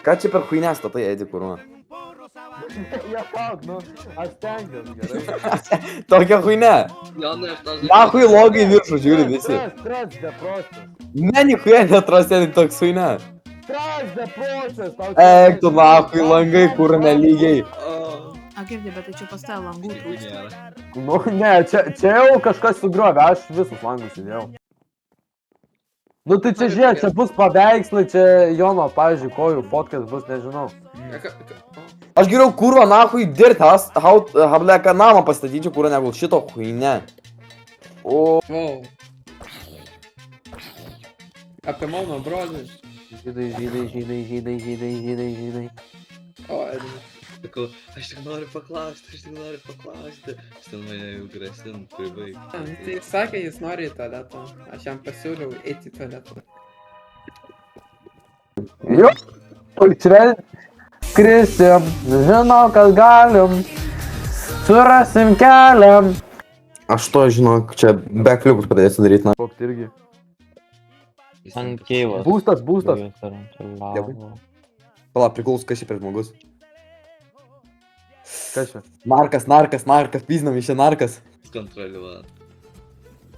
Ką čia per chuinę statai, Edi, kurva? Juokauk, nu, aš tenkiuosi, gerai. Tokia chuinė. Jonai, aš tau Nahui logai viršų žiūri visi. Tras deprostas. Ne, nichuja netrasė, toks chuinė. Tras deprostas. Eik, tu nahui langai, kur nelygiai. A, girdė, bet tai čia pas tave langų trūksta. Nu, ne, čia jau kažkas sugriovė, aš visus langus įdėjau. Nu, tai čia žiūrėk, čia bus paveikslai, čia Jono, pavyzdžiui, kojų fotkas bus, nežinau. Aš geriau kurva nahui dirtas, hableka namą pastatyčiau kurva negu šito chuinė. O. Apie mano brolį. Žydai. O, Edina. Sakau, aš tik noriu paklausti. Aš ten mane jau grasint, pribaig. Tai sakė, jis nori į tualetą. Aš jam pasiūliau eiti į tualetą. Jo, skrisim, žinau, kad galim, surasim keliam. Aš to žinok, čia backflipus pradėsiu daryti, na. Koks irgi. Ant keivas. Būstas. Dėkui. Pala, priklauso, kas čia per žmogus. Kas čia? Narkas, piznam iš čia narkas. Kontroliuot.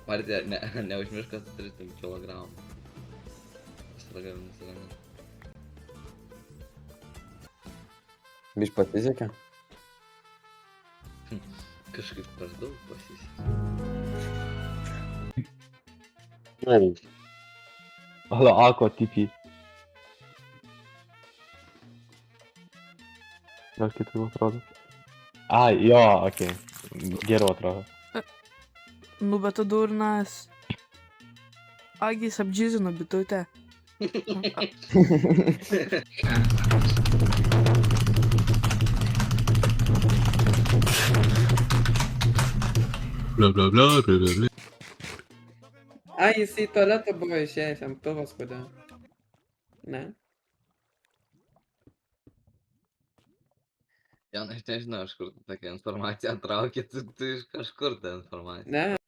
Partija, neužmiršk, kad 30 kg. Nusiramin. Biš pasisekė. Kažkaip per daug pasisekė. Hala, ako tipi. Gal kitaip atrodo. Ai, jo, okei. Geriau atrodo. Nu, bet tu durnas. Agis apdžizino bitutę. Bla bla bla. Ai, jis į tualetą buvo išėjęs, jam pilvas kodėl. Ne? Jonai, aš nežinau, iš kur tokią informaciją traukė, tu iš kažkur tą informaciją. Ne?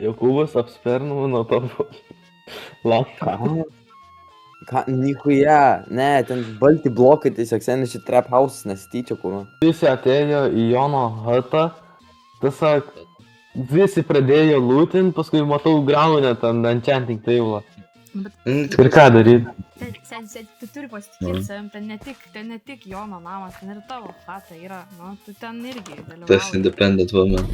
Jokūbas apspernu nuo to lanką. Ką, nichuja, ne, ten balti blokai tiesiog senis čia trap house nesityčia, kurva. Visi atėjo į Jono hatą. Tiesiog visi pradėjo lūtint, paskui matau graunę ten enchanting table. Ir ką daryt? Sen, tu turi pasitikėti savim, ten ne tik Jono namas, ten ir tavo chata yra, nu, tu ten irgi dalyvauji. Tas independent woman.